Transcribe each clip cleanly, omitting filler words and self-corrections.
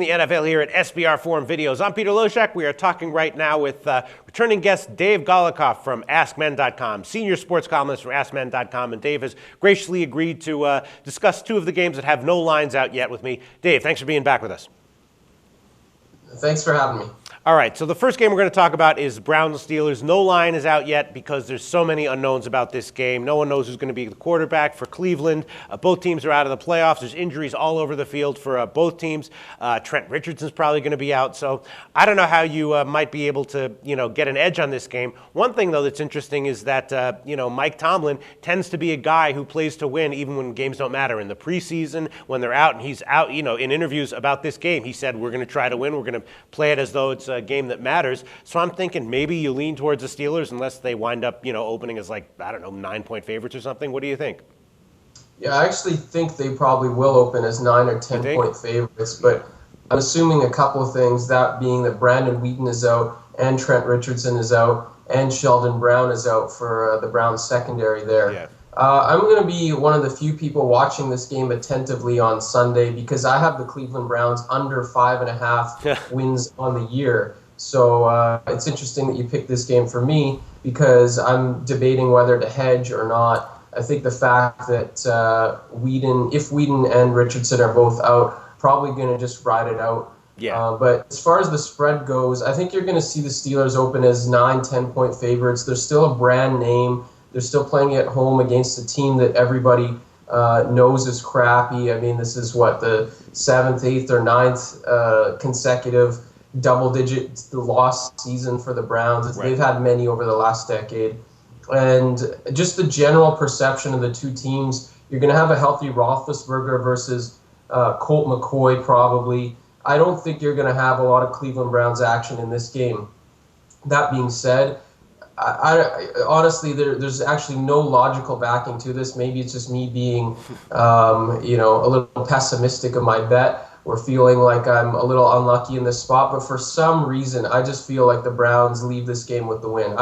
The NFL here at SBRForum Videos. I'm Peter Loshak. We are talking right now with returning guest Dave Golokhov from AskMen.com, senior sports columnist from AskMen.com. And Dave has graciously agreed to discuss two of the games that have no lines out yet with me. Dave, thanks for being back with us. Thanks for having me. All right, so the first game we're going to talk about is Browns-Steelers. No line is out yet because there's so many unknowns about this game. No one knows who's going to be the quarterback for Cleveland. Both teams are out of the playoffs. There's injuries all over the field for both teams. Trent Richardson's probably going to be out. So I don't know how you might be able to, get an edge on this game. One thing, though, that's interesting is that, Mike Tomlin tends to be a guy who plays to win even when games don't matter. In the preseason, when they're out, and he's out, in interviews about this game, he said, we're going to try to win. We're going to play it as though it's a game that matters. So I'm thinking maybe you lean towards the Steelers unless they wind up, opening as 9-point favorites or something. What do you think? Yeah, I actually think they probably will open as 9 or 10-point favorites, but I'm assuming a couple of things, that being that Brandon Wheaton is out and Trent Richardson is out and Sheldon Brown is out for the Browns secondary there. Yeah. I'm going to be one of the few people watching this game attentively on Sunday because I have the Cleveland Browns under 5.5 wins on the year. So it's interesting that you picked this game for me because I'm debating whether to hedge or not. I think the fact that if Whedon and Richardson are both out, probably going to just ride it out. Yeah. But as far as the spread goes, I think you're going to see the Steelers open as 9-10-point favorites. They're still a brand name. They're still playing at home against a team that everybody knows is crappy. I mean, this is the 7th, 8th, or 9th consecutive double-digit loss season for the Browns. Right. They've had many over the last decade. And just the general perception of the two teams, you're going to have a healthy Roethlisberger versus Colt McCoy probably. I don't think you're going to have a lot of Cleveland Browns action in this game. That being said, I honestly, there's actually no logical backing to this. Maybe it's just me being, a little pessimistic of my bet. We're feeling like I'm a little unlucky in this spot, but for some reason, I just feel like the Browns leave this game with the win.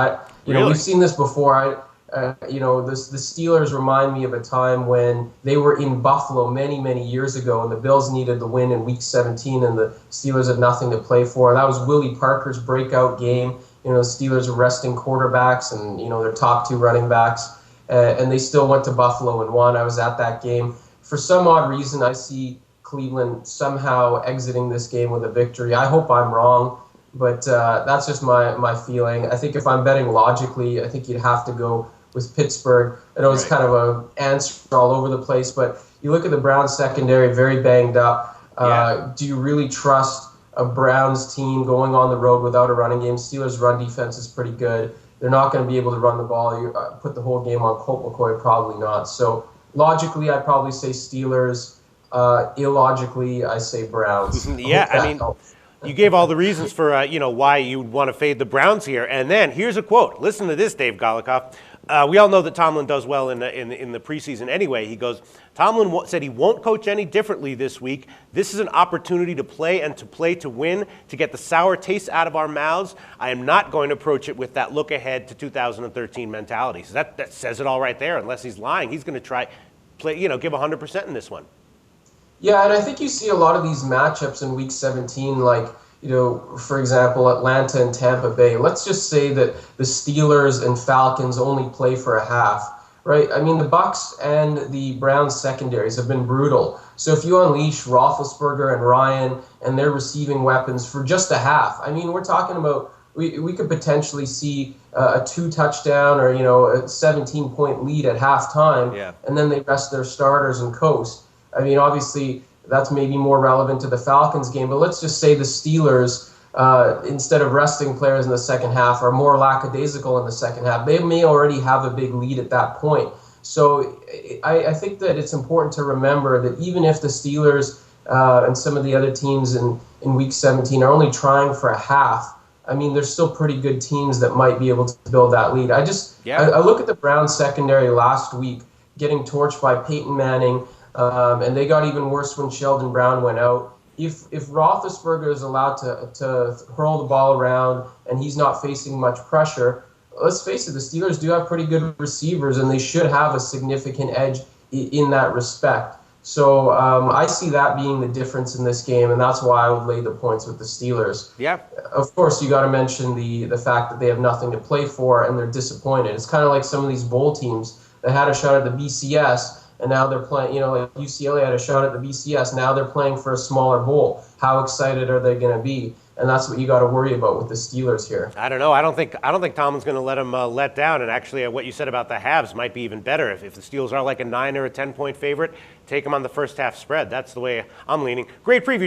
We've seen this before. The Steelers remind me of a time when they were in Buffalo many, many years ago, and the Bills needed the win in Week 17, and the Steelers had nothing to play for. That was Willie Parker's breakout game. The Steelers were resting quarterbacks and, their top two running backs, and they still went to Buffalo and won. I was at that game. For some odd reason, I see Cleveland somehow exiting this game with a victory. I hope I'm wrong, but that's just my feeling. I think if I'm betting logically, I think you'd have to go with Pittsburgh. I know it's kind of an answer all over the place, but you look at the Browns secondary, very banged up. Do you really trust a Browns team going on the road without a running game? Steelers' run defense is pretty good. They're not going to be able to run the ball. You put the whole game on Colt McCoy, probably not. So logically, I'd probably say Steelers. Illogically, I say Browns. You gave all the reasons for why you would want to fade the Browns here, and then here's a quote. Listen to this, Dave Golokhov. We all know that Tomlin does well in the preseason anyway. He goes, Tomlin said he won't coach any differently this week. This is an opportunity to play to win, to get the sour taste out of our mouths. I am not going to approach it with that look ahead to 2013 mentality. So that says it all right there. Unless he's lying, he's going to try play, give 100% in this one. Yeah, and I think you see a lot of these matchups in Week 17, for example, Atlanta and Tampa Bay. Let's just say that the Steelers and Falcons only play for a half, right? I mean, the Bucs and the Browns secondaries have been brutal. So if you unleash Roethlisberger and Ryan and their receiving weapons for just a half, I mean, we're talking about we could potentially see a 2-touchdown or, a 17-point lead at halftime, and then they rest their starters and coast. I mean, obviously, that's maybe more relevant to the Falcons game, but let's just say the Steelers, instead of resting players in the second half, are more lackadaisical in the second half. They may already have a big lead at that point. So I think that it's important to remember that even if the Steelers and some of the other teams in Week 17 are only trying for a half, I mean, there's still pretty good teams that might be able to build that lead. I look at the Browns secondary last week getting torched by Peyton Manning, and they got even worse when Sheldon Brown went out. If Roethlisberger is allowed to hurl the ball around and he's not facing much pressure, let's face it, the Steelers do have pretty good receivers, and they should have a significant edge in that respect. So I see that being the difference in this game, and that's why I would lay the points with the Steelers. Yeah. Of course, you got to mention the fact that they have nothing to play for and they're disappointed. It's kind of like some of these bowl teams that had a shot at the BCS, and now they're playing, like UCLA had a shot at the BCS, now they're playing for a smaller bowl. How excited are they going to be? And that's what you got to worry about with the Steelers here. I don't know. I don't think Tomlin's going to let them let down. And actually, what you said about the halves might be even better. If the Steelers are like a 9 or a 10-point favorite, take them on the first half spread. That's the way I'm leaning. Great preview.